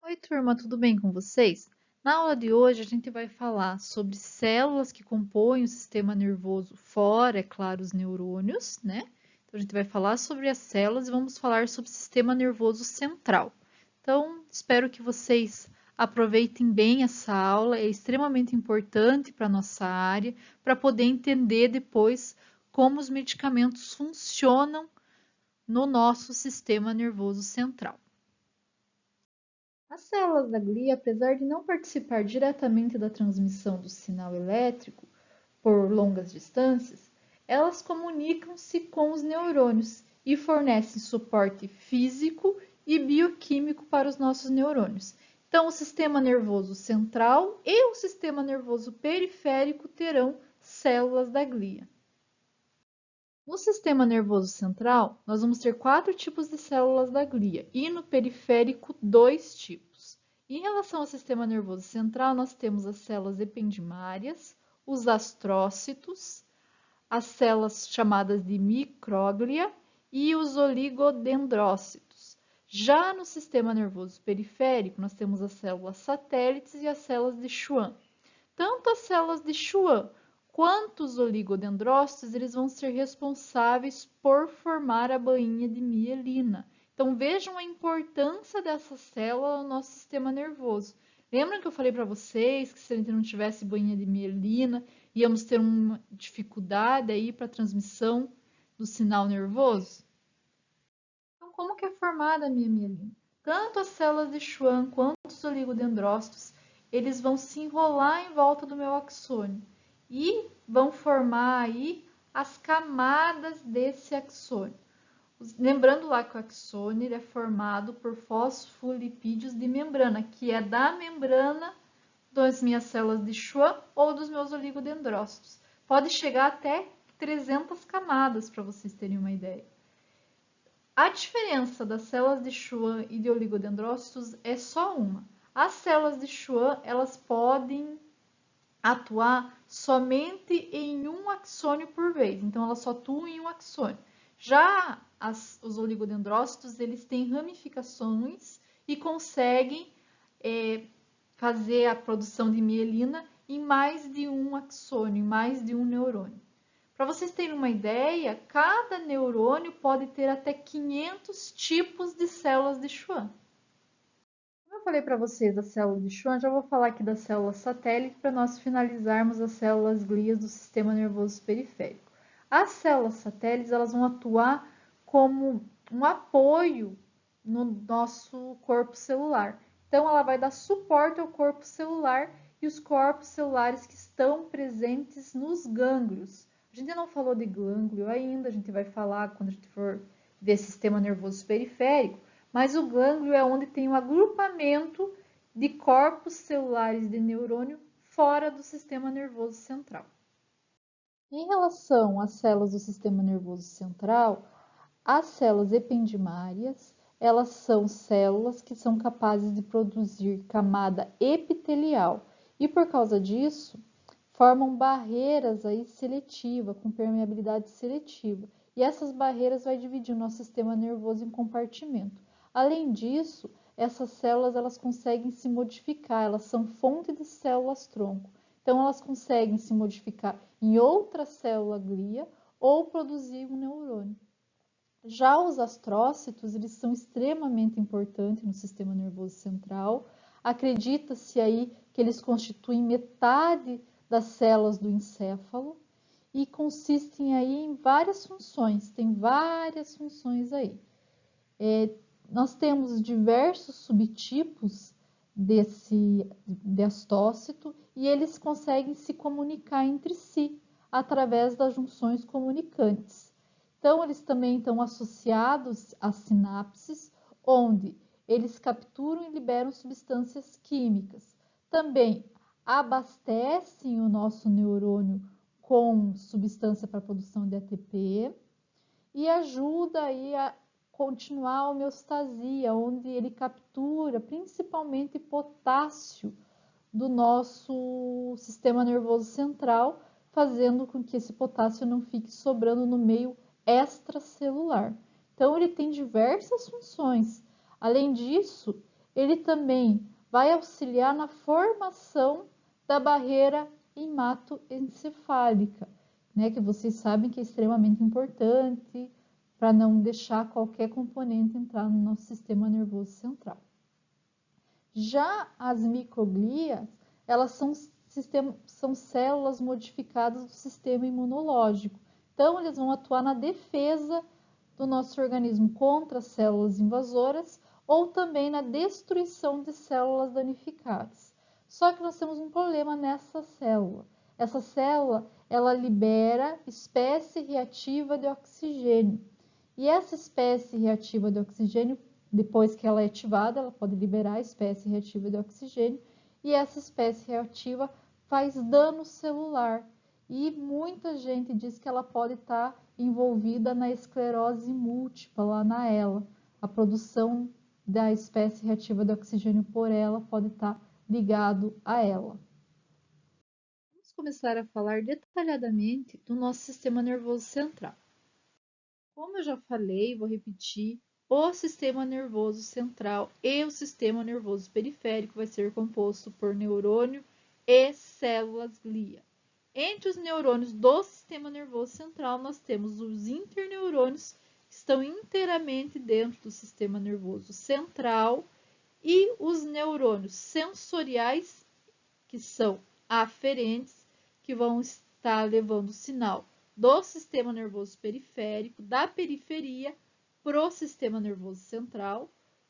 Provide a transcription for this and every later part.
Oi, turma, tudo bem com vocês? Na aula de hoje, a gente vai falar sobre células que compõem o sistema nervoso, fora, é claro, os neurônios, né? Então, a gente vai falar sobre as células e vamos falar sobre o sistema nervoso central. Então, espero que vocês aproveitem bem essa aula, é extremamente importante para a nossa área, para poder entender depois como os medicamentos funcionam no nosso sistema nervoso central. As células da glia, apesar de não participar diretamente da transmissão do sinal elétrico por longas distâncias, elas comunicam-se com os neurônios e fornecem suporte físico e bioquímico para os nossos neurônios. Então, o sistema nervoso central e o sistema nervoso periférico terão células da glia. No sistema nervoso central, nós vamos ter 4 tipos de células da glia e no periférico, 2 tipos. Em relação ao sistema nervoso central, nós temos as células ependimárias, os astrócitos, as células chamadas de micróglia e os oligodendrócitos. Já no sistema nervoso periférico, nós temos as células satélites e as células de Schwann. Tanto as células de Schwann quanto os oligodendrócitos, eles vão ser responsáveis por formar a bainha de mielina. Então, vejam a importância dessa célula no nosso sistema nervoso. Lembram que eu falei para vocês que se a gente não tivesse bainha de mielina, íamos ter uma dificuldade aí para a transmissão do sinal nervoso? Então, como que é formada a minha mielina? Tanto as células de Schwann quanto os oligodendrócitos, eles vão se enrolar em volta do meu axônio e vão formar aí as camadas desse axônio. Lembrando lá que o axônio ele é formado por fosfolipídios de membrana, que é da membrana das minhas células de Schwann ou dos meus oligodendrócitos. Pode chegar até 300 camadas, para vocês terem uma ideia. A diferença das células de Schwann e de oligodendrócitos é só uma. As células de Schwann, elas podem atuar somente em um axônio por vez, então elas só atuam em um axônio. Já os oligodendrócitos, eles têm ramificações e conseguem fazer a produção de mielina em mais de um axônio, em mais de um neurônio. Para vocês terem uma ideia, cada neurônio pode ter até 500 tipos de células de Schwann. Como eu falei para vocês da célula de Schwann, já vou falar aqui da célula satélite para nós finalizarmos as células glias do sistema nervoso periférico. As células satélites elas vão atuar como um apoio no nosso corpo celular. Então, ela vai dar suporte ao corpo celular e os corpos celulares que estão presentes nos gânglios. A gente não falou de gânglio ainda, a gente vai falar quando a gente for ver sistema nervoso periférico, mas o gânglio é onde tem um agrupamento de corpos celulares de neurônio fora do sistema nervoso central. Em relação às células do sistema nervoso central, as células ependimárias, elas são células que são capazes de produzir camada epitelial e por causa disso formam barreiras aí seletiva, com permeabilidade seletiva. E essas barreiras vai dividir o nosso sistema nervoso em compartimento. Além disso, essas células elas conseguem se modificar, elas são fonte de células-tronco. Então, elas conseguem se modificar em outra célula glia ou produzir um neurônio. Já os astrócitos, eles são extremamente importantes no sistema nervoso central. Acredita-se aí que eles constituem metade das células do encéfalo e consistem aí em várias funções, tem várias funções aí. Nós temos diversos subtipos de astócito e eles conseguem se comunicar entre si através das junções comunicantes. Então, eles também estão associados às sinapses, onde eles capturam e liberam substâncias químicas. Também abastecem o nosso neurônio com substância para a produção de ATP e ajuda aí a continuar a homeostasia, onde ele captura principalmente potássio do nosso sistema nervoso central, fazendo com que esse potássio não fique sobrando no meio extracelular. Então, ele tem diversas funções. Além disso, ele também vai auxiliar na formação da barreira hematoencefálica, né, que vocês sabem que é extremamente importante para não deixar qualquer componente entrar no nosso sistema nervoso central. Já as microglias, elas são células modificadas do sistema imunológico. Então, eles vão atuar na defesa do nosso organismo contra as células invasoras ou também na destruição de células danificadas. Só que nós temos um problema nessa célula. Essa célula, ela libera espécie reativa de oxigênio. E essa espécie reativa de oxigênio, depois que ela é ativada, ela pode liberar a espécie reativa de oxigênio, e essa espécie reativa faz dano celular. E muita gente diz que ela pode estar envolvida na esclerose múltipla, lá na ELA. A produção da espécie reativa de oxigênio por ela pode estar ligado a ela. Vamos começar a falar detalhadamente do nosso sistema nervoso central. Como eu já falei, vou repetir, o sistema nervoso central e o sistema nervoso periférico vai ser composto por neurônio e células glia. Entre os neurônios do sistema nervoso central, nós temos os interneurônios, que estão inteiramente dentro do sistema nervoso central, e os neurônios sensoriais, que são aferentes, que vão estar levando o sinal do sistema nervoso periférico, da periferia, para o sistema nervoso central,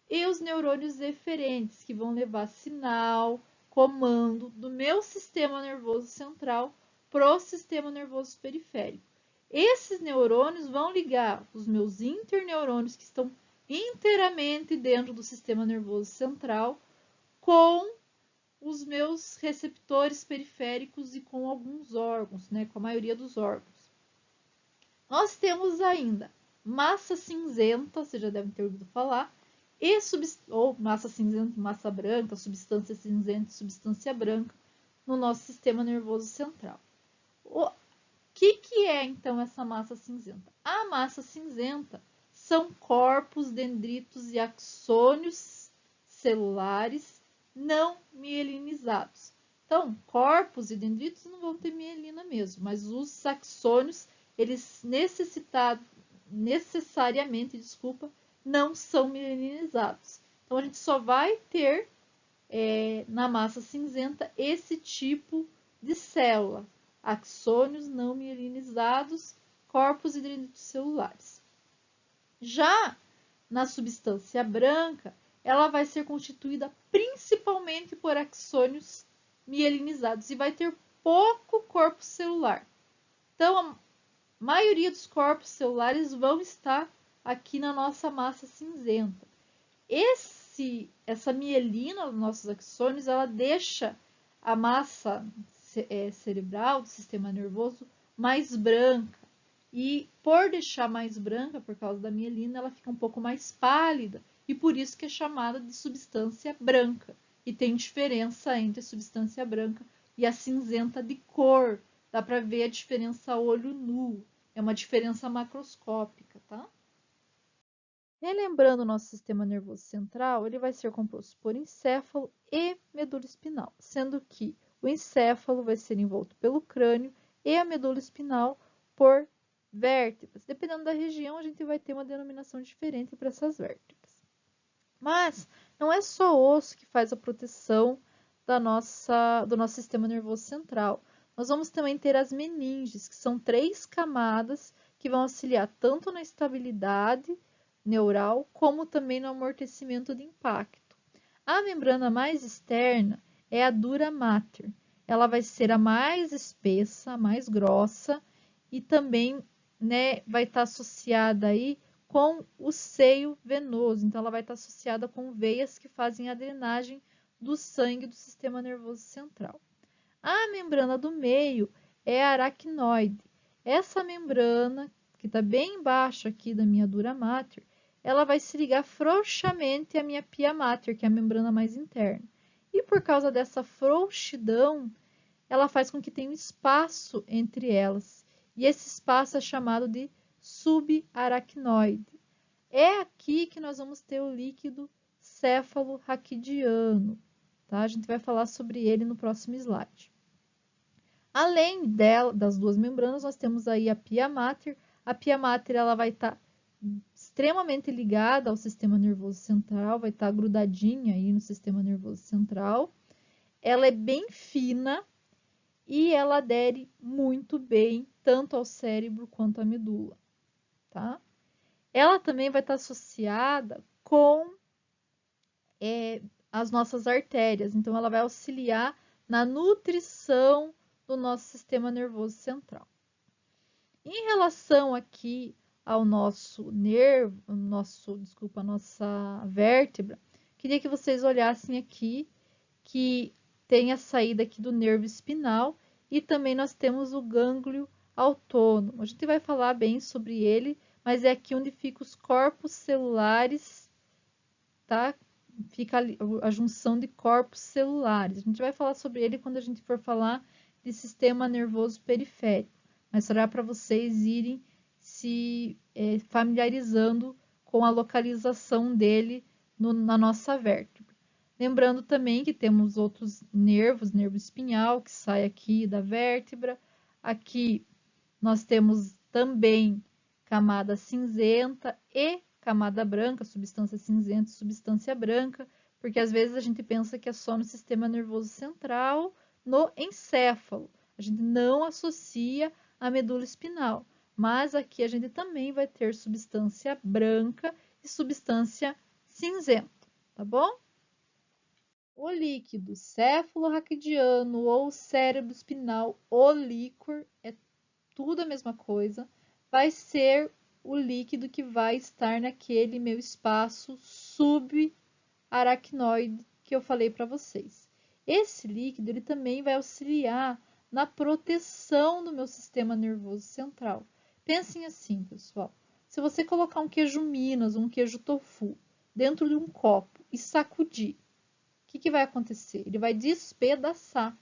e os neurônios eferentes, que vão levar sinal, comando do meu sistema nervoso central para o sistema nervoso periférico. Esses neurônios vão ligar os meus interneurônios, que estão inteiramente dentro do sistema nervoso central, com os meus receptores periféricos e com alguns órgãos, né, com a maioria dos órgãos. Nós temos ainda massa cinzenta, vocês já devem ter ouvido falar, ou massa cinzenta e massa branca, substância cinzenta e substância branca, no nosso sistema nervoso central. O que é, então, essa massa cinzenta? A massa cinzenta são corpos, dendritos e axônios celulares não mielinizados. Então, corpos e dendritos não vão ter mielina mesmo, mas os axônios, eles necessariamente, não são mielinizados. Então, a gente só vai ter na massa cinzenta esse tipo de célula, axônios não mielinizados, corpos e dendritos celulares. Já na substância branca, ela vai ser constituída principalmente por axônios mielinizados e vai ter pouco corpo celular. Então, a maioria dos corpos celulares vão estar aqui na nossa massa cinzenta. Essa mielina dos nossos axônios, ela deixa a massa cerebral do sistema nervoso mais branca. E por deixar mais branca, por causa da mielina, ela fica um pouco mais pálida. E por isso que é chamada de substância branca. E tem diferença entre a substância branca e a cinzenta de cor. Dá para ver a diferença a olho nu. É uma diferença macroscópica, tá? Relembrando o nosso sistema nervoso central, ele vai ser composto por encéfalo e medula espinal, sendo que o encéfalo vai ser envolto pelo crânio e a medula espinal por vértebras. Dependendo da região, a gente vai ter uma denominação diferente para essas vértebras. Mas não é só o osso que faz a proteção do nosso sistema nervoso central. Nós vamos também ter as meninges, que são 3 camadas que vão auxiliar tanto na estabilidade neural, como também no amortecimento de impacto. A membrana mais externa é a dura mater. Ela vai ser a mais espessa, a mais grossa, e também, né, vai estar associada aí com o seio venoso. Então, ela vai estar associada com veias que fazem a drenagem do sangue do sistema nervoso central. A membrana do meio é a aracnoide. Essa membrana, que está bem embaixo aqui da minha dura mater, ela vai se ligar frouxamente à minha pia mater, que é a membrana mais interna. E por causa dessa frouxidão, ela faz com que tenha um espaço entre elas. E esse espaço é chamado de subaracnoide. É aqui que nós vamos ter o líquido encéfalo raquidiano, tá? A gente vai falar sobre ele no próximo slide. Além das duas membranas, nós temos aí a pia mater. A pia mater ela vai estar extremamente ligada ao sistema nervoso central, vai estar grudadinha aí no sistema nervoso central. Ela é bem fina e ela adere muito bem tanto ao cérebro quanto à medula, tá? Ela também vai estar associada com as nossas artérias, então ela vai auxiliar na nutrição do nosso sistema nervoso central. Em relação aqui ao nosso nervo, a nossa vértebra, queria que vocês olhassem aqui que tem a saída aqui do nervo espinal e também nós temos o gânglio autônomo. A gente vai falar bem sobre ele, mas é aqui onde ficam os corpos celulares, tá? Fica a junção de corpos celulares. A gente vai falar sobre ele quando a gente for falar de sistema nervoso periférico, mas será para vocês irem se familiarizando com a localização dele na nossa vértebra. Lembrando também que temos outros nervos, nervo espinhal, que sai aqui da vértebra. Aqui nós temos também camada cinzenta e camada branca, substância cinzenta e substância branca, porque às vezes a gente pensa que é só no sistema nervoso central, no encéfalo. A gente não associa a medula espinal, mas aqui a gente também vai ter substância branca e substância cinzenta, tá bom? O líquido céfalo-raquidiano ou cérebro espinal, o líquor, é tudo a mesma coisa, vai ser o líquido que vai estar naquele meu espaço subaracnoide que eu falei para vocês. Esse líquido ele também vai auxiliar na proteção do meu sistema nervoso central. Pensem assim, pessoal. Se você colocar um queijo Minas, um queijo tofu dentro de um copo e sacudir, o que vai acontecer? Ele vai despedaçar.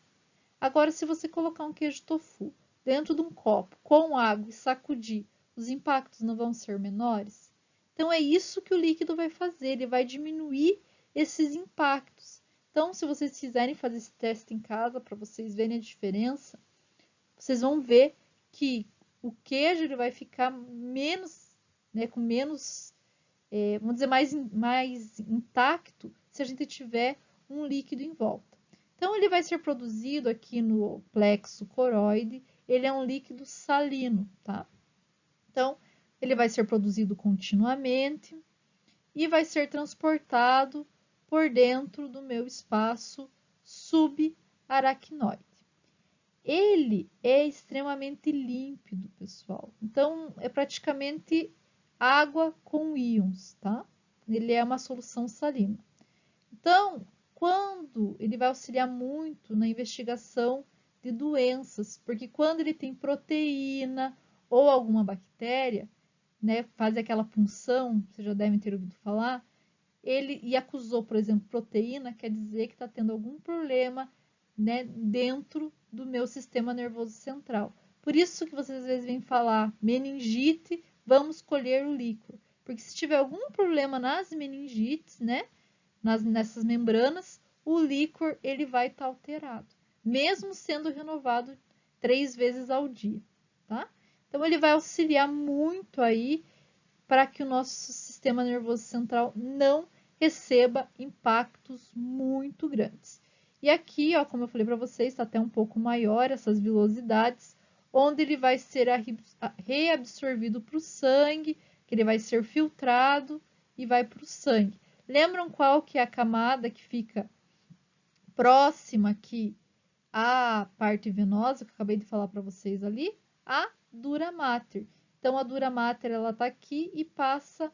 Agora, se você colocar um queijo tofu dentro de um copo com água e sacudir, os impactos não vão ser menores? Então, é isso que o líquido vai fazer, ele vai diminuir esses impactos. Então, se vocês quiserem fazer esse teste em casa, para vocês verem a diferença, vocês vão ver que o queijo ele vai ficar menos, né, com menos, vamos dizer, mais intacto se a gente tiver um líquido em volta. Então, ele vai ser produzido aqui no plexo coroide, ele é um líquido salino, tá? Então, ele vai ser produzido continuamente e vai ser transportado por dentro do meu espaço subaracnoide. Ele é extremamente límpido, pessoal. Então, é praticamente água com íons, tá? Ele é uma solução salina. Então, quando ele vai auxiliar muito na investigação de doenças, porque quando ele tem proteína ou alguma bactéria, né, faz aquela punção, vocês já devem ter ouvido falar, e acusou, por exemplo, proteína, quer dizer que está tendo algum problema, né, dentro do meu sistema nervoso central. Por isso que vocês às vezes vêm falar meningite, vamos colher o líquor. Porque se tiver algum problema nas meningites, né, nessas membranas, o líquor ele vai estar alterado, mesmo sendo renovado 3 vezes ao dia, tá? Então, ele vai auxiliar muito aí para que o nosso sistema nervoso central não receba impactos muito grandes. E aqui, ó, como eu falei para vocês, está até um pouco maior essas vilosidades, onde ele vai ser reabsorvido para o sangue, que ele vai ser filtrado e vai para o sangue. Lembram qual que é a camada que fica próxima aqui à parte venosa, que eu acabei de falar para vocês ali? A dura mater. Então, a dura mater, ela tá aqui e passa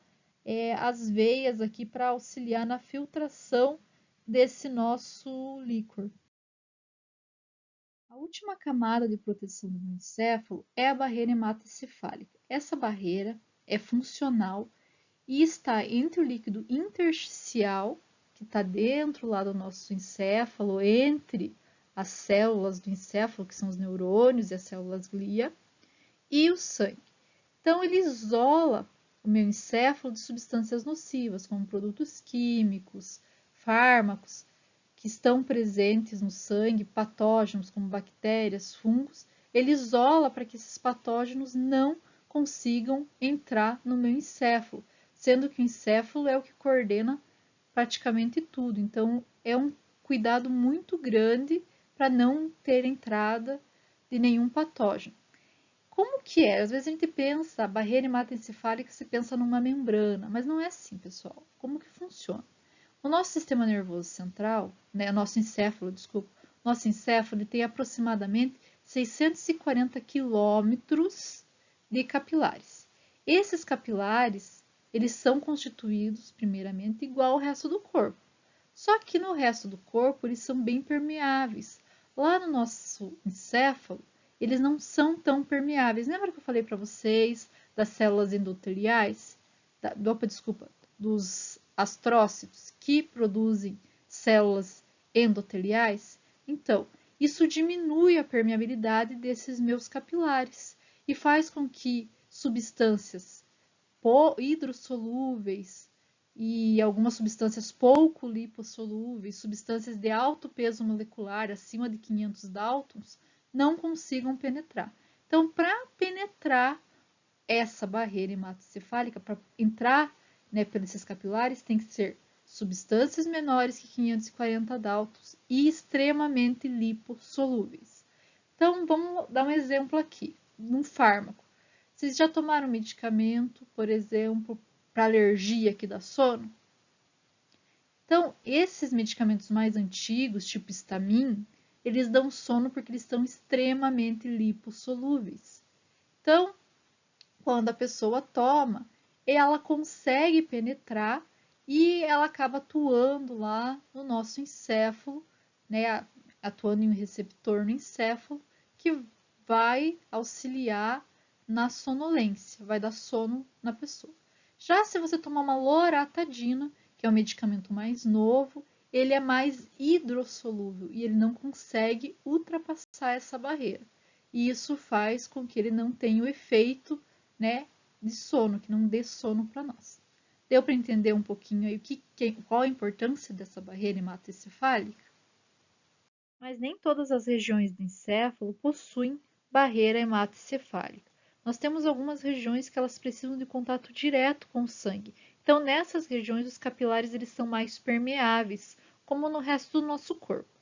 as veias aqui para auxiliar na filtração desse nosso líquor. A última camada de proteção do encéfalo é a barreira hematocefálica. Essa barreira é funcional e está entre o líquido intersticial, que está dentro lá do nosso encéfalo, entre as células do encéfalo, que são os neurônios e as células glia, e o sangue. Então, ele isola o meu encéfalo de substâncias nocivas, como produtos químicos, fármacos, que estão presentes no sangue, patógenos como bactérias, fungos, ele isola para que esses patógenos não consigam entrar no meu encéfalo, sendo que o encéfalo é o que coordena praticamente tudo. Então, é um cuidado muito grande para não ter entrada de nenhum patógeno. Como que é? Às vezes a gente pensa, a barreira hematoencefálica, se pensa numa membrana, mas não é assim, pessoal. Como que funciona? O nosso sistema nervoso central, né, nosso encéfalo, desculpa, nosso encéfalo tem aproximadamente 640 quilômetros de capilares. Esses capilares, eles são constituídos, primeiramente, igual ao resto do corpo. Só que no resto do corpo, eles são bem permeáveis. Lá no nosso encéfalo, eles não são tão permeáveis. Lembra que eu falei para vocês das células endoteliais? Desculpa, dos astrócitos que produzem células endoteliais? Então, isso diminui a permeabilidade desses meus capilares e faz com que substâncias hidrossolúveis e algumas substâncias pouco lipossolúveis, substâncias de alto peso molecular, acima de 500 Daltons, não consigam penetrar. Então, para penetrar essa barreira hematoencefálica, para entrar, né, pelos esses capilares, tem que ser substâncias menores que 540 Daltons e extremamente lipossolúveis. Então, vamos dar um exemplo aqui, num fármaco. Vocês já tomaram medicamento, por exemplo, para alergia que dá sono? Então, esses medicamentos mais antigos, tipo Stamin, eles dão sono porque eles estão extremamente lipossolúveis. Então, quando a pessoa toma, ela consegue penetrar e ela acaba atuando lá no nosso encéfalo, né, atuando em um receptor no encéfalo, que vai auxiliar na sonolência, vai dar sono na pessoa. Já se você tomar uma loratadina, que é um medicamento mais novo, ele é mais hidrossolúvel e ele não consegue ultrapassar essa barreira. E isso faz com que ele não tenha o efeito, né, de sono, que não dê sono para nós. Deu para entender um pouquinho aí qual a importância dessa barreira hematoencefálica? Mas nem todas as regiões do encéfalo possuem barreira hematoencefálica. Nós temos algumas regiões que elas precisam de contato direto com o sangue. Então, nessas regiões, os capilares eles são mais permeáveis, como no resto do nosso corpo.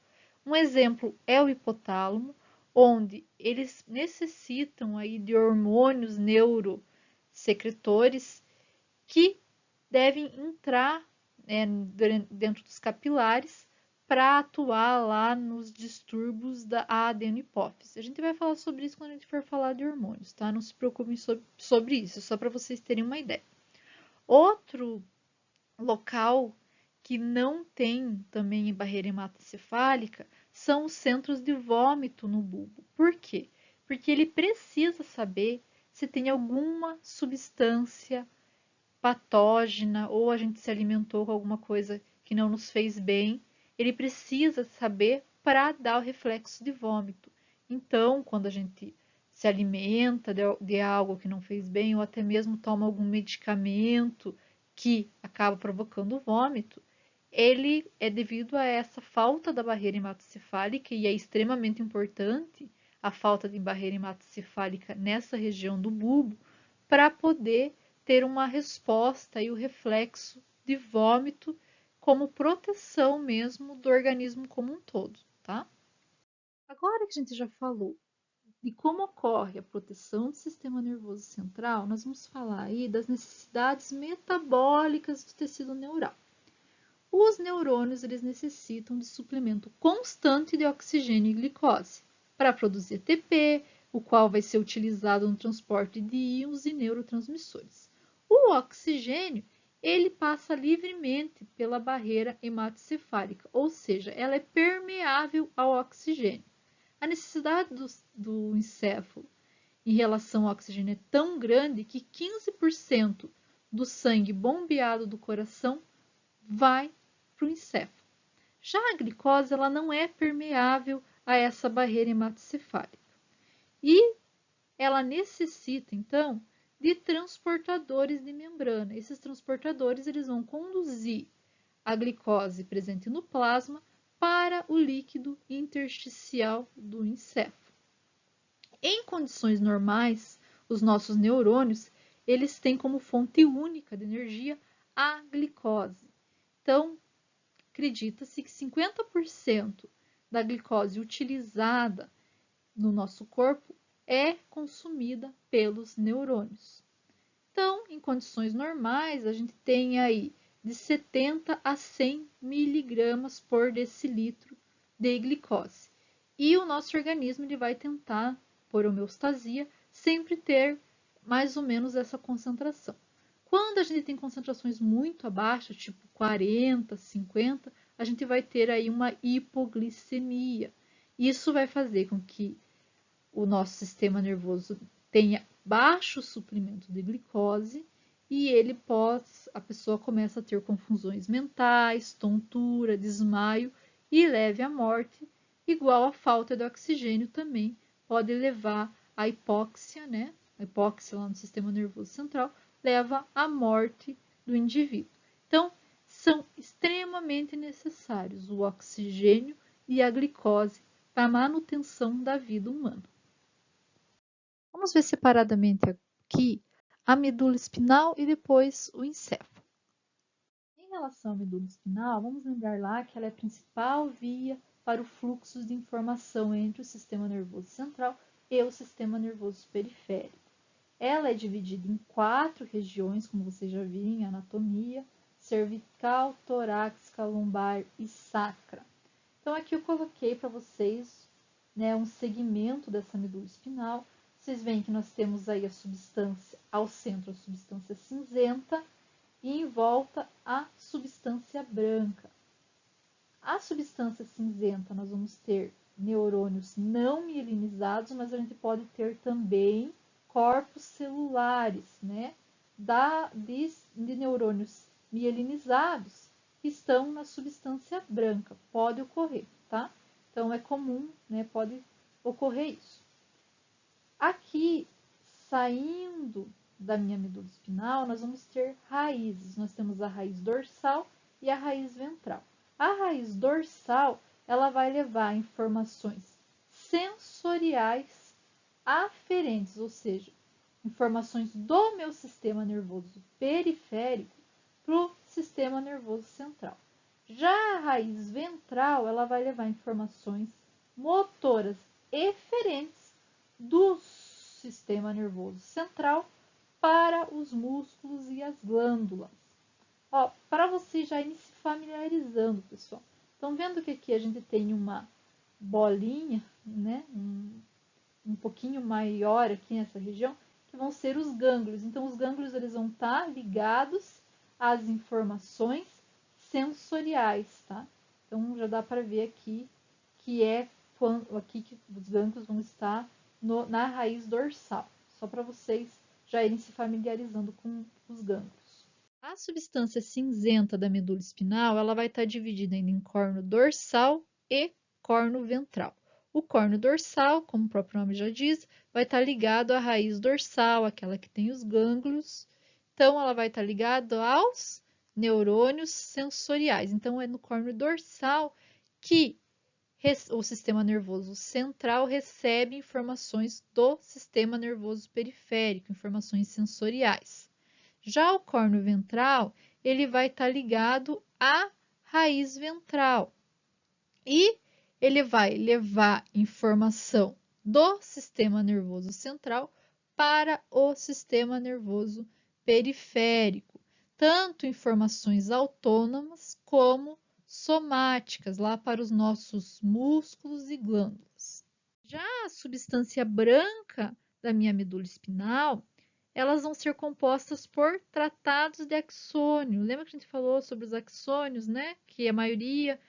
Um exemplo é o hipotálamo, onde eles necessitam aí de hormônios neurosecretores que devem entrar, né, dentro dos capilares para atuar lá nos distúrbios da adenohipófise. A gente vai falar sobre isso quando a gente for falar de hormônios, tá? Não se preocupem sobre isso, só para vocês terem uma ideia. Outro local que não tem também barreira hematoencefálica são os centros de vômito no bulbo. Por quê? Porque ele precisa saber se tem alguma substância patógena ou a gente se alimentou com alguma coisa que não nos fez bem, ele precisa saber para dar o reflexo de vômito. Então, quando a gente se alimenta de algo que não fez bem ou até mesmo toma algum medicamento que acaba provocando vômito, ele é devido a essa falta da barreira hematoencefálica e é extremamente importante a falta de barreira hematoencefálica nessa região do bulbo para poder ter uma resposta e o reflexo de vômito como proteção mesmo do organismo como um todo, tá? Agora que a gente já falou de como ocorre a proteção do sistema nervoso central, nós vamos falar aí das necessidades metabólicas do tecido neural. Os neurônios eles necessitam de suplemento constante de oxigênio e glicose para produzir ATP, o qual vai ser utilizado no transporte de íons e neurotransmissores. O oxigênio ele passa livremente pela barreira hematoencefálica, ou seja, ela é permeável ao oxigênio. A necessidade do encéfalo em relação ao oxigênio é tão grande que 15% do sangue bombeado do coração vai para o encéfalo. Já a glicose ela não é permeável a essa barreira hematoencefálica. E ela necessita, então, de transportadores de membrana. Esses transportadores eles vão conduzir a glicose presente no plasma para o líquido intersticial do encéfalo. Em condições normais, os nossos neurônios, eles têm como fonte única de energia a glicose. Então, acredita-se que 50% da glicose utilizada no nosso corpo é consumida pelos neurônios. Então, em condições normais, a gente tem aí de 70 a 100 miligramas por decilitro de glicose. E o nosso organismo ele vai tentar, por homeostasia, sempre ter mais ou menos essa concentração. Quando a gente tem concentrações muito abaixo, tipo 40, 50, a gente vai ter aí uma hipoglicemia. Isso vai fazer com que o nosso sistema nervoso tenha baixo suprimento de glicose e a pessoa começa a ter confusões mentais, tontura, desmaio e leve à morte, igual a falta de oxigênio também pode levar à hipóxia, né? A hipóxia lá no sistema nervoso central leva à morte do indivíduo. Então, são extremamente necessários o oxigênio e a glicose para a manutenção da vida humana. Vamos ver separadamente aqui a medula espinal e depois o encéfalo. Em relação à medula espinal, vamos lembrar lá que ela é a principal via para o fluxo de informação entre o sistema nervoso central e o sistema nervoso periférico. Ela é dividida em 4 regiões, como vocês já viram em anatomia: cervical, torácica, lombar e sacra. Então aqui eu coloquei para vocês, né, um segmento dessa medula espinal. Vocês veem que nós temos aí a substância, ao centro a substância cinzenta e em volta a substância branca. A substância cinzenta nós vamos ter neurônios não mielinizados, mas a gente pode ter também corpos celulares, né, de neurônios mielinizados que estão na substância branca. Pode ocorrer, tá? Então é comum, né, pode ocorrer isso. Aqui, saindo da minha medula espinal, nós vamos ter raízes. Nós temos a raiz dorsal e a raiz ventral. A raiz dorsal, ela vai levar informações sensoriais aferentes, ou seja, informações do meu sistema nervoso periférico para o sistema nervoso central. Já a raiz ventral, ela vai levar informações motoras eferentes do sistema nervoso central para os músculos e as glândulas. Ó, para você já ir se familiarizando, pessoal. Estão vendo que aqui a gente tem uma bolinha, né? Um pouquinho maior aqui nessa região, que vão ser os gânglios. Então, os gânglios eles vão estar ligados às informações sensoriais, tá? Então, já dá para ver aqui que aqui que os gânglios vão estar na raiz dorsal, só para vocês já irem se familiarizando com os gânglios. A substância cinzenta da medula espinal, ela vai estar dividida em córneo dorsal e córneo ventral. O córneo dorsal, como o próprio nome já diz, vai estar ligado à raiz dorsal, aquela que tem os gânglios. Então, ela vai estar ligada aos neurônios sensoriais. Então, é no córneo dorsal que o sistema nervoso central recebe informações do sistema nervoso periférico, informações sensoriais. Já o córneo ventral, ele vai estar ligado à raiz ventral e ele vai levar informação do sistema nervoso central para o sistema nervoso periférico, tanto informações autônomas como somáticas, lá para os nossos músculos e glândulas. Já a substância branca da minha medula espinal, elas vão ser compostas por tratados de axônio. Lembra que a gente falou sobre os axônios, né? Que a maioria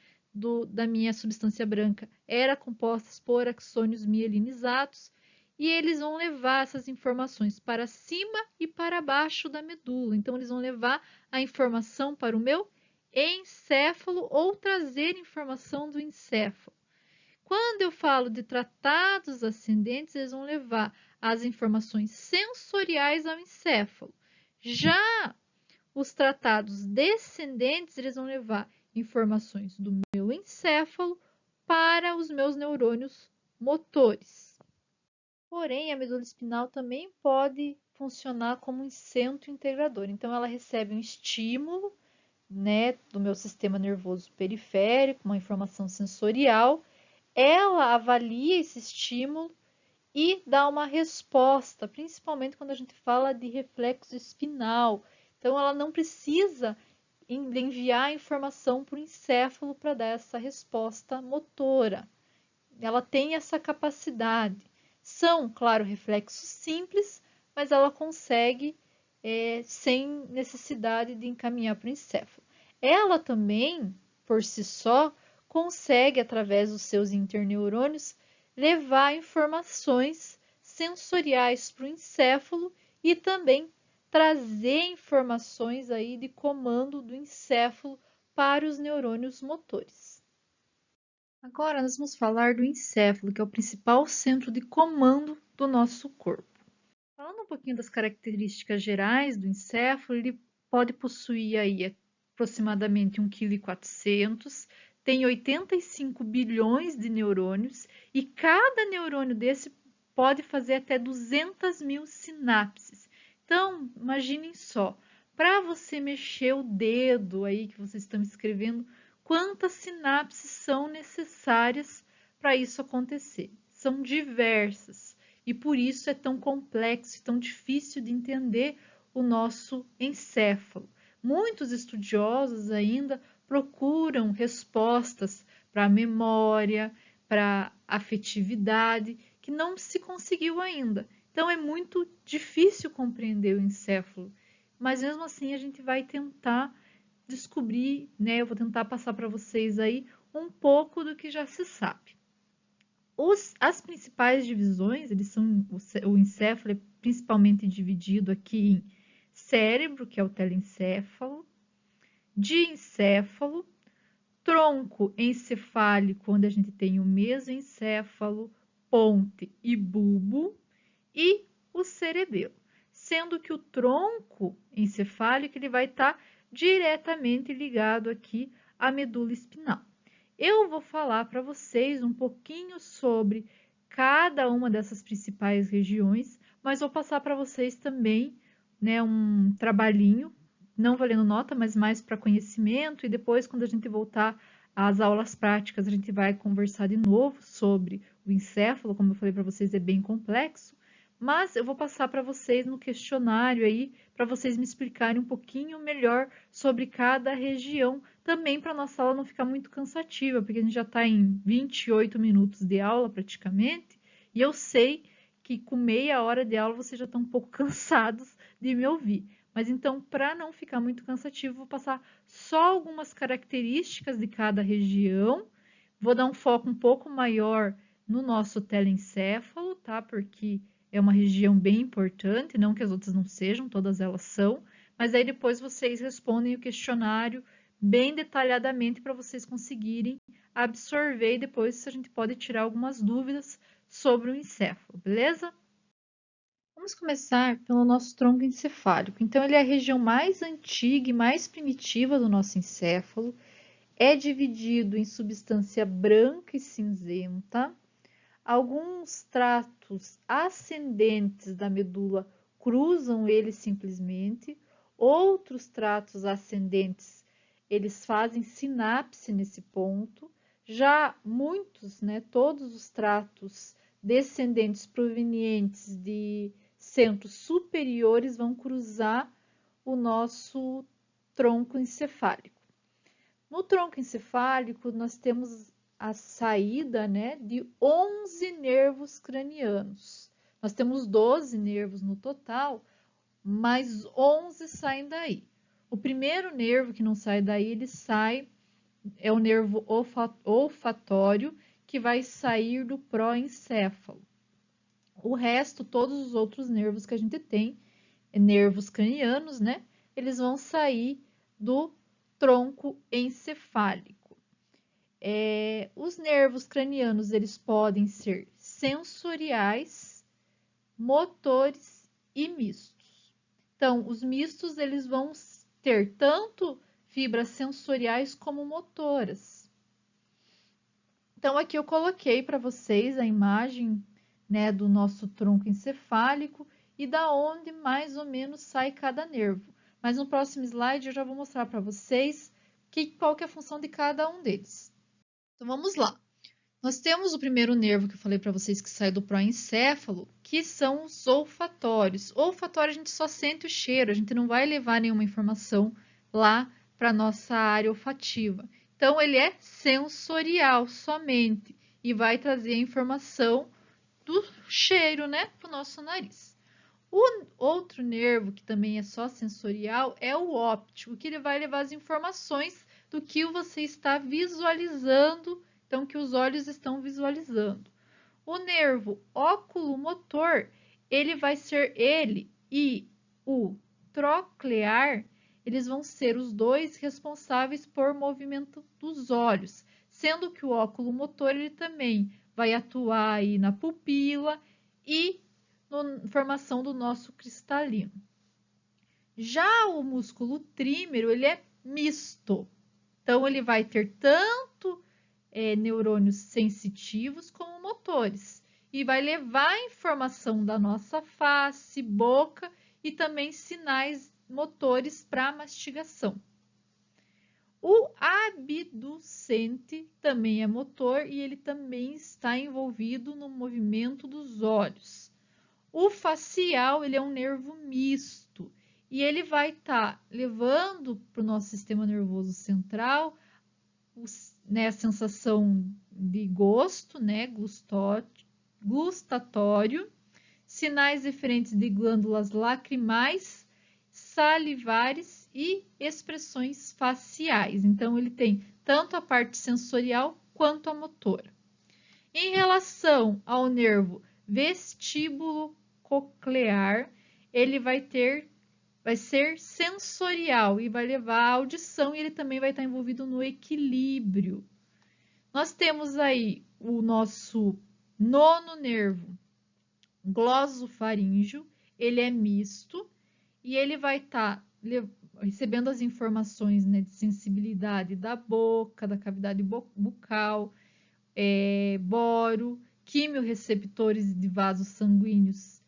da minha substância branca era composta por axônios mielinizados, e eles vão levar essas informações para cima e para baixo da medula. Então, eles vão levar a informação para o meu encéfalo ou trazer informação do encéfalo. Quando eu falo de tratados ascendentes, eles vão levar as informações sensoriais ao encéfalo. Já os tratados descendentes, eles vão levar informações do meu encéfalo para os meus neurônios motores. Porém, a medula espinhal também pode funcionar como um centro integrador. Então, ela recebe um estímulo, né, do meu sistema nervoso periférico, uma informação sensorial. Ela avalia esse estímulo e dá uma resposta, principalmente quando a gente fala de reflexo espinal. Então, ela não precisa enviar a informação para o encéfalo para dar essa resposta motora. Ela tem essa capacidade. São, claro, reflexos simples, mas ela consegue sem necessidade de encaminhar para o encéfalo. Ela também, por si só, consegue, através dos seus interneurônios, levar informações sensoriais para o encéfalo e também trazer informações aí de comando do encéfalo para os neurônios motores. Agora nós vamos falar do encéfalo, que é o principal centro de comando do nosso corpo. Falando um pouquinho das características gerais do encéfalo, ele pode possuir aí aproximadamente 1,4 kg, tem 85 bilhões de neurônios e cada neurônio desse pode fazer até 200 mil sinapses. Então, imaginem só, para você mexer o dedo aí que vocês estão escrevendo, quantas sinapses são necessárias para isso acontecer? São diversas e por isso é tão complexo e tão difícil de entender o nosso encéfalo. Muitos estudiosos ainda procuram respostas para a memória, para a afetividade, que não se conseguiu ainda. Então é muito difícil compreender o encéfalo, mas mesmo assim a gente vai tentar descobrir, né? Eu vou tentar passar para vocês aí um pouco do que já se sabe. As principais divisões, o encéfalo é principalmente dividido aqui em cérebro, que é o telencéfalo, diencéfalo, tronco encefálico, onde a gente tem o mesencéfalo, ponte e bulbo, e o cerebelo. Sendo que o tronco encefálico ele vai estar diretamente ligado aqui à medula espinhal. Eu vou falar para vocês um pouquinho sobre cada uma dessas principais regiões, mas vou passar para vocês também, né, um trabalhinho, não valendo nota, mas mais para conhecimento, e depois, quando a gente voltar às aulas práticas, a gente vai conversar de novo sobre o encéfalo, como eu falei para vocês, é bem complexo, mas eu vou passar para vocês no questionário aí, para vocês me explicarem um pouquinho melhor sobre cada região, também para a nossa aula não ficar muito cansativa, porque a gente já está em 28 minutos de aula praticamente, e eu sei que com meia hora de aula vocês já estão um pouco cansados de me ouvir. Mas então, para não ficar muito cansativo, vou passar só algumas características de cada região, vou dar um foco um pouco maior no nosso telencéfalo, tá? Porque é uma região bem importante, não que as outras não sejam, todas elas são, mas aí depois vocês respondem o questionário bem detalhadamente para vocês conseguirem absorver e depois a gente pode tirar algumas dúvidas sobre o encéfalo, beleza? Vamos começar pelo nosso tronco encefálico. Então, ele é a região mais antiga e mais primitiva do nosso encéfalo, é dividido em substância branca e cinzenta. Alguns tratos ascendentes da medula cruzam ele simplesmente, outros tratos ascendentes, eles fazem sinapse nesse ponto. Já muitos, né, todos os tratos descendentes provenientes de centros superiores vão cruzar o nosso tronco encefálico. No tronco encefálico, nós temos a saída, né, de 11 nervos cranianos. Nós temos 12 nervos no total, mas 11 saem daí. O primeiro nervo que não sai daí, ele sai, é o nervo olfatório, que vai sair do proencéfalo. O resto, todos os outros nervos que a gente tem, nervos cranianos, né, eles vão sair do tronco encefálico. Os nervos cranianos, eles podem ser sensoriais, motores e mistos. Então, os mistos eles vão ter tanto fibras sensoriais como motoras. Então, aqui eu coloquei para vocês a imagem, né, do nosso tronco encefálico e da onde mais ou menos sai cada nervo. Mas no próximo slide eu já vou mostrar para vocês qual que é a função de cada um deles. Então, vamos lá. Nós temos o primeiro nervo que eu falei para vocês que sai do proencéfalo, que são os olfatórios. O olfatório a gente só sente o cheiro, a gente não vai levar nenhuma informação lá para a nossa área olfativa. Então, ele é sensorial somente e vai trazer a informação do cheiro, né, para o nosso nariz. O outro nervo, que também é só sensorial, é o óptico, que ele vai levar as informações do que você está visualizando, então, que os olhos estão visualizando. O nervo oculomotor, ele vai ser e o troclear, eles vão ser os dois responsáveis por movimento dos olhos, sendo que o oculomotor, ele também vai atuar aí na pupila e na formação do nosso cristalino. Já o músculo trímero, ele é misto. Então, ele vai ter tanto neurônios sensitivos como motores. E vai levar a informação da nossa face, boca e também sinais motores para a mastigação. O abducente também é motor e ele também está envolvido no movimento dos olhos. O facial, ele é um nervo misto e ele vai estar levando para o nosso sistema nervoso central a sensação de gosto, né, gustatório, sinais diferentes de glândulas lacrimais, salivares e expressões faciais. Então, ele tem tanto a parte sensorial quanto a motora. Em relação ao nervo vestíbulo coclear, ele vai ser sensorial e vai levar à audição e ele também vai estar envolvido no equilíbrio. Nós temos aí o nosso nono nervo, glossofaríngeo, ele é misto e ele vai estar recebendo as informações, né, de sensibilidade da boca, da cavidade bucal, boro, quimiorreceptores de vasos sanguíneos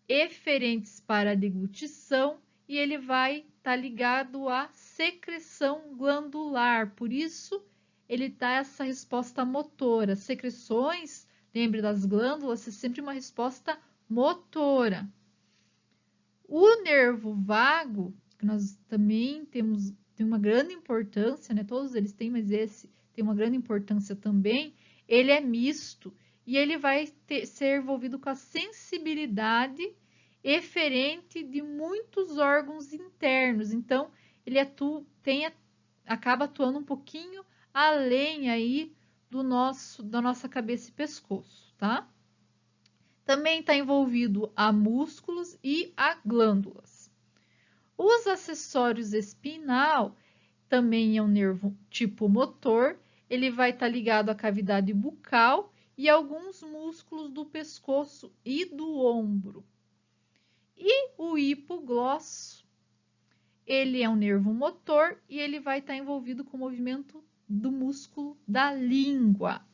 eferentes para a deglutição e ele vai estar ligado à secreção glandular, por isso ele dá essa resposta motora. Secreções, lembre das glândulas, é sempre uma resposta motora. O nervo vago, que nós também tem uma grande importância, né? Todos eles têm, mas esse tem uma grande importância também. Ele é misto e ele vai ser envolvido com a sensibilidade eferente de muitos órgãos internos. Então, ele acaba atuando um pouquinho além aí da nossa cabeça e pescoço, tá? Também está envolvido a músculos e a glândulas. Os acessórios espinal também é um nervo tipo motor, ele vai estar ligado à cavidade bucal e alguns músculos do pescoço e do ombro. E o hipoglosso, ele é um nervo motor e ele vai estar envolvido com o movimento do músculo da língua.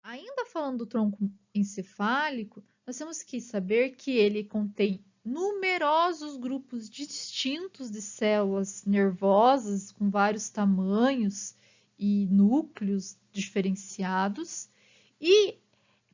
Ainda falando do tronco encefálico, nós temos que saber que ele contém numerosos grupos distintos de células nervosas com vários tamanhos e núcleos diferenciados e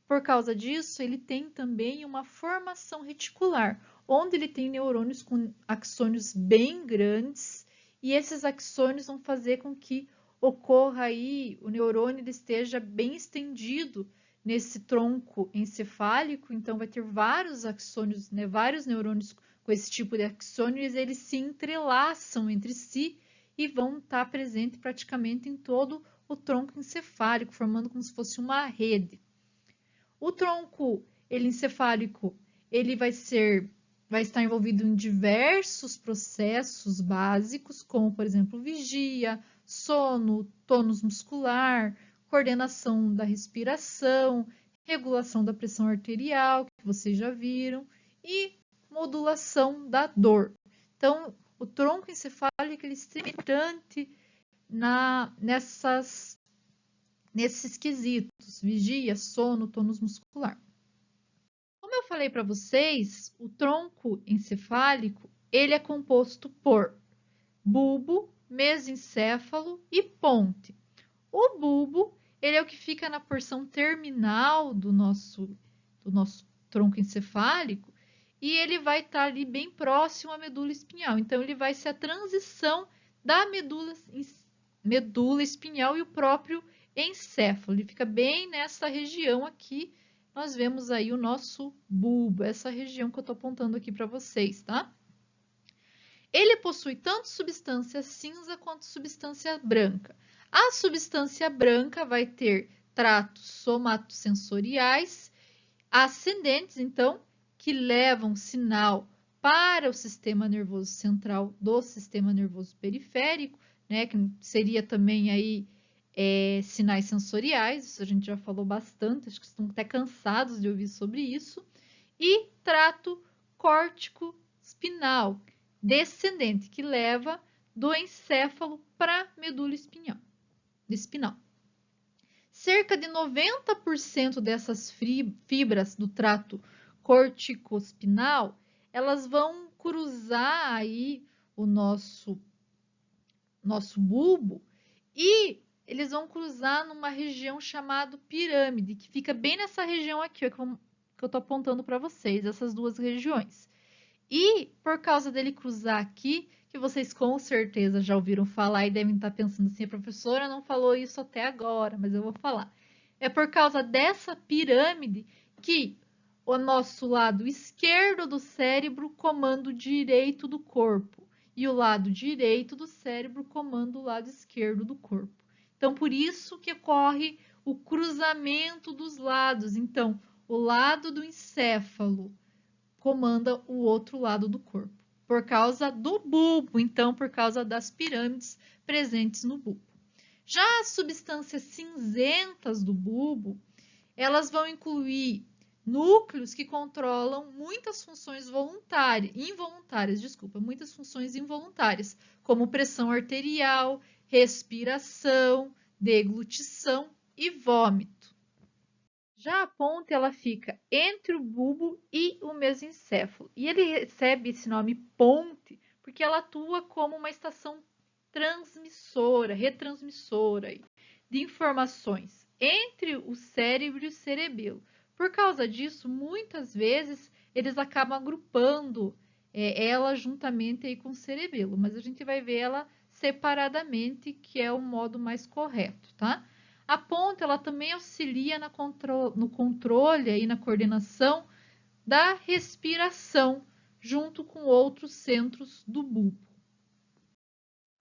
por causa disso, ele tem também uma formação reticular, onde ele tem neurônios com axônios bem grandes, e esses axônios vão fazer com que ocorra aí, o neurônio ele esteja bem estendido nesse tronco encefálico, então vai ter vários axônios, né, vários neurônios com esse tipo de axônios, eles se entrelaçam entre si e vão estar presentes praticamente em todo o tronco encefálico, formando como se fosse uma rede. O tronco encefálico, ele vai estar envolvido em diversos processos básicos, como, por exemplo, vigia, sono, tônus muscular, coordenação da respiração, regulação da pressão arterial, que vocês já viram, e modulação da dor. Então, o tronco encefálico ele é extremamente importante nesses quesitos, vigia, sono, tônus muscular. Como eu falei para vocês, o tronco encefálico ele é composto por bulbo, mesencéfalo e ponte. O bulbo ele é o que fica na porção terminal do nosso tronco encefálico e ele vai estar ali bem próximo à medula espinhal. Então, ele vai ser a transição da medula espinhal e o próprio encéfalo. Ele fica bem nessa região aqui. Nós vemos aí o nosso bulbo, essa região que eu estou apontando aqui para vocês, tá? Ele possui tanto substância cinza quanto substância branca. A substância branca vai ter tratos somatosensoriais ascendentes, então, que levam sinal para o sistema nervoso central do sistema nervoso periférico, né, que seria também aí sinais sensoriais, isso a gente já falou bastante, acho que estão até cansados de ouvir sobre isso, e trato córtico-espinal descendente, que leva do encéfalo para a medula espinal. Cerca de 90% dessas fibras do trato corticoespinal, elas vão cruzar aí o nosso bulbo e eles vão cruzar numa região chamada pirâmide, que fica bem nessa região aqui, ó, que eu estou apontando para vocês, essas duas regiões. E por causa dele cruzar aqui, que vocês com certeza já ouviram falar e devem estar pensando assim, a professora não falou isso até agora, mas eu vou falar. É por causa dessa pirâmide que o nosso lado esquerdo do cérebro comanda o direito do corpo e o lado direito do cérebro comanda o lado esquerdo do corpo. Então, por isso que ocorre o cruzamento dos lados. Então, o lado do encéfalo comanda o outro lado do corpo, por causa do bulbo, então por causa das pirâmides presentes no bulbo. Já as substâncias cinzentas do bulbo, elas vão incluir núcleos que controlam muitas funções muitas funções involuntárias, como pressão arterial, respiração, deglutição e vômito. Já a ponta ela fica entre o bulbo e o mesencéfalo. E ele recebe esse nome ponte porque ela atua como uma estação transmissora, retransmissora de informações entre o cérebro e o cerebelo. Por causa disso, muitas vezes eles acabam agrupando ela juntamente aí com o cerebelo, mas a gente vai ver ela separadamente, que é o modo mais correto, tá? A ponta ela também auxilia no controle e na coordenação da respiração, junto com outros centros do bulbo.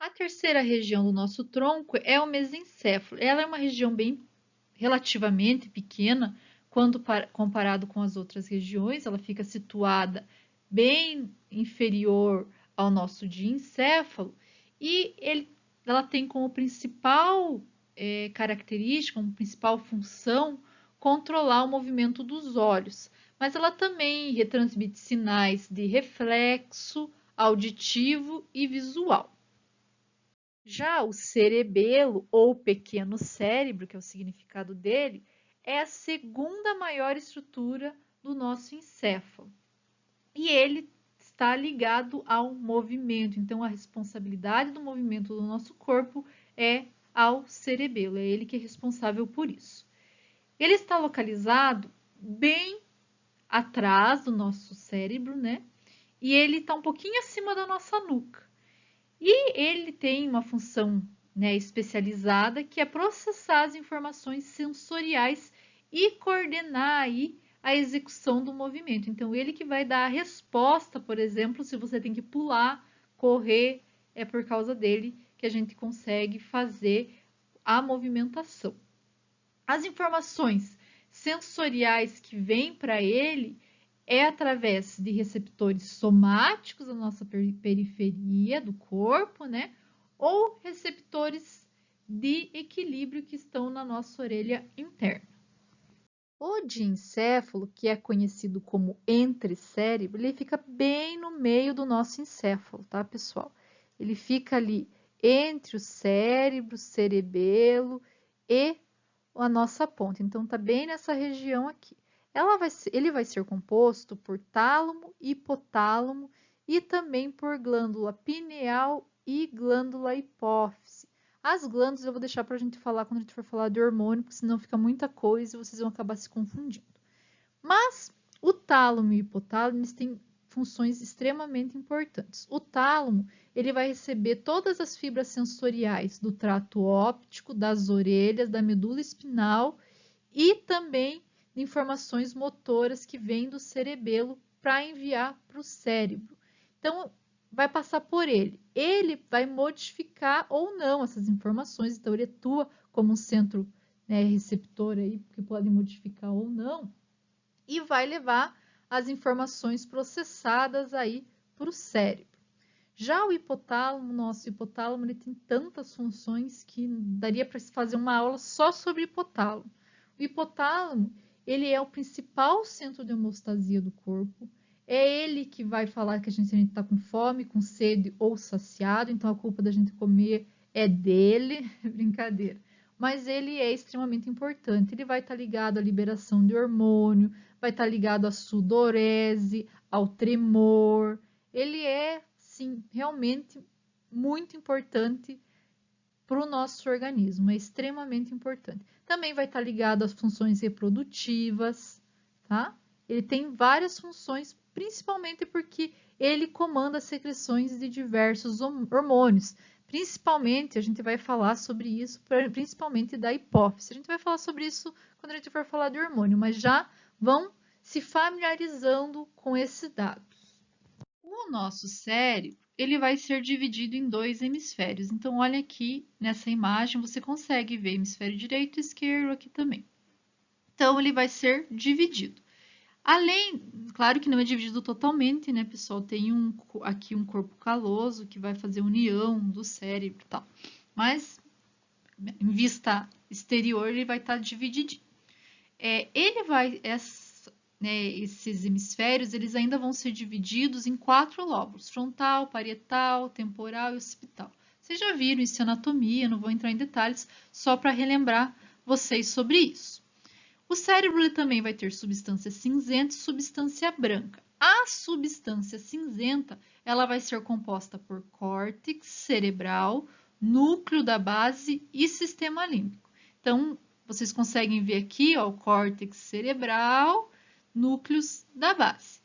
A terceira região do nosso tronco é o mesencéfalo. Ela é uma região bem relativamente pequena quando comparado com as outras regiões. Ela fica situada bem inferior ao nosso diencéfalo e ela tem como principal característica, como principal função, controlar o movimento dos olhos. Mas ela também retransmite sinais de reflexo, auditivo e visual. Já o cerebelo, ou pequeno cérebro, que é o significado dele, é a segunda maior estrutura do nosso encéfalo. E ele está ligado ao movimento. Então, a responsabilidade do movimento do nosso corpo é ao cerebelo, é ele que é responsável por isso. Ele está localizado bem atrás do nosso cérebro, né? E ele está um pouquinho acima da nossa nuca. E ele tem uma função, né, especializada que é processar as informações sensoriais e coordenar aí a execução do movimento. Então, ele que vai dar a resposta, por exemplo, se você tem que pular, correr, é por causa dele que a gente consegue fazer a movimentação. As informações sensoriais que vêm para ele é através de receptores somáticos da nossa periferia do corpo, né? Ou receptores de equilíbrio que estão na nossa orelha interna. O diencéfalo, que é conhecido como entrecérebro, ele fica bem no meio do nosso encéfalo, tá, pessoal? Ele fica ali entre o cérebro, cerebelo e a nossa ponta. Então, tá bem nessa região aqui. Ele vai ser composto por tálamo, hipotálamo e também por glândula pineal e glândula hipófise. As glândulas eu vou deixar para a gente falar quando a gente for falar de hormônio, porque senão fica muita coisa e vocês vão acabar se confundindo. Mas o tálamo e o hipotálamo eles têm funções extremamente importantes. O tálamo ele vai receber todas as fibras sensoriais do trato óptico, das orelhas, da medula espinal e também de informações motoras que vêm do cerebelo para enviar para o cérebro. Então, vai passar por ele. Ele vai modificar ou não essas informações, então ele atua como um centro, né, receptor aí, que pode modificar ou não, e vai levar as informações processadas aí para o cérebro. Já o hipotálamo, nosso hipotálamo, ele tem tantas funções que daria para se fazer uma aula só sobre hipotálamo. O hipotálamo, ele é o principal centro de homeostasia do corpo. É ele que vai falar que a gente está com fome, com sede ou saciado, então a culpa da gente comer é dele, brincadeira. Mas ele é extremamente importante. Ele vai estar ligado à liberação de hormônio, vai estar ligado à sudorese, ao tremor. Ele é, sim, realmente muito importante para o nosso organismo, é extremamente importante. Também vai estar ligado às funções reprodutivas, tá? Ele tem várias funções, principalmente porque ele comanda as secreções de diversos hormônios. Principalmente, a gente vai falar sobre isso, principalmente da hipófise. A gente vai falar sobre isso quando a gente for falar de hormônio, mas já vão se familiarizando com esses dados. O nosso cérebro, ele vai ser dividido em dois hemisférios. Então, olha aqui nessa imagem, você consegue ver hemisfério direito e esquerdo aqui também. Então, ele vai ser dividido. Além, claro que não é dividido totalmente, né, pessoal? Tem aqui um corpo caloso que vai fazer união do cérebro e tal. Mas, em vista exterior, ele vai estar dividido. Ele vai, né, esses hemisférios, eles ainda vão ser divididos em 4 lóbulos: frontal, parietal, temporal e occipital. Vocês já viram isso em anatomia, não vou entrar em detalhes, só para relembrar vocês sobre isso. O cérebro ele também vai ter substância cinzenta e substância branca. A substância cinzenta, ela vai ser composta por córtex cerebral, núcleo da base e sistema límbico. Então, vocês conseguem ver aqui, ó, o córtex cerebral, núcleos da base.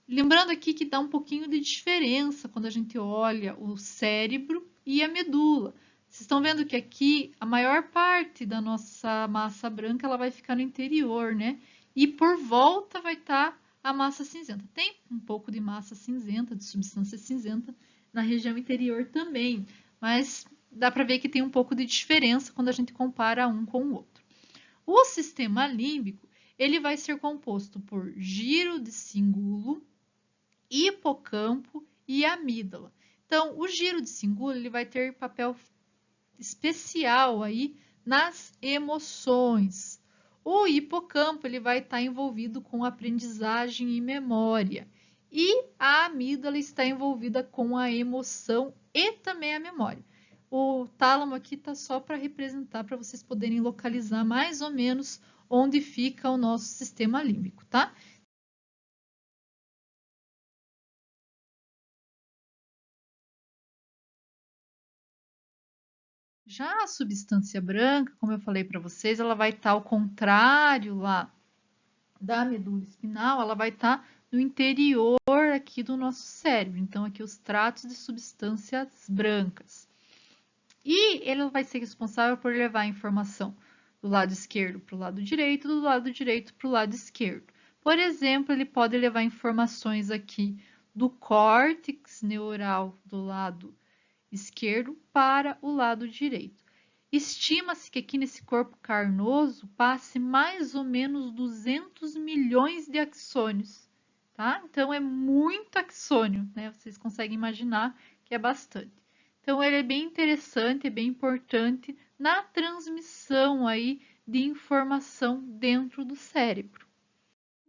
Lembrando aqui que dá um pouquinho de diferença quando a gente olha o cérebro e a medula. Vocês estão vendo que aqui a maior parte da nossa massa branca ela vai ficar no interior, né? E por volta vai estar a massa cinzenta. Tem um pouco de massa cinzenta, de substância cinzenta na região interior também, mas dá para ver que tem um pouco de diferença quando a gente compara um com o outro. O sistema límbico ele vai ser composto por giro de cíngulo, hipocampo e amígdala. Então, o giro de cíngulo ele vai ter papel especial aí nas emoções. O hipocampo ele vai estar envolvido com aprendizagem e memória. E a amígdala está envolvida com a emoção e também a memória. O tálamo aqui está só para representar, para vocês poderem localizar mais ou menos onde fica o nosso sistema límbico, tá? Já a substância branca, como eu falei para vocês, ela vai estar ao contrário lá da medula espinal, ela vai estar no interior aqui do nosso cérebro. Então, aqui os tratos de substâncias brancas. E ele vai ser responsável por levar a informação do lado esquerdo para o lado direito, do lado direito para o lado esquerdo. Por exemplo, ele pode levar informações aqui do córtex neural do lado esquerdo para o lado direito. Estima-se que aqui nesse corpo carnoso passe mais ou menos 200 milhões de axônios, tá? Então é muito axônio, né? Vocês conseguem imaginar que é bastante. Então ele é bem interessante, é bem importante na transmissão aí de informação dentro do cérebro.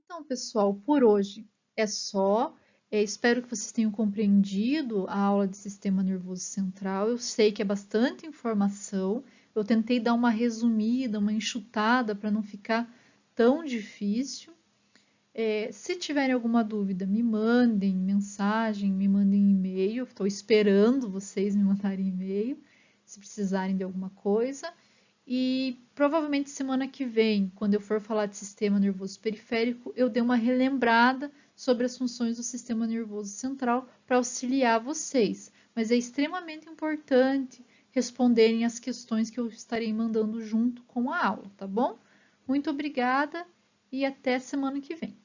Então, pessoal, por hoje é só. Espero que vocês tenham compreendido a aula de sistema nervoso central. Eu sei que é bastante informação. Eu tentei dar uma resumida, uma enxutada para não ficar tão difícil. Se tiverem alguma dúvida, me mandem mensagem, me mandem e-mail. Estou esperando vocês me mandarem e-mail, se precisarem de alguma coisa. E provavelmente semana que vem, quando eu for falar de sistema nervoso periférico, eu dei uma relembrada sobre as funções do sistema nervoso central para auxiliar vocês. Mas é extremamente importante responderem as questões que eu estarei mandando junto com a aula, tá bom? Muito obrigada e até semana que vem.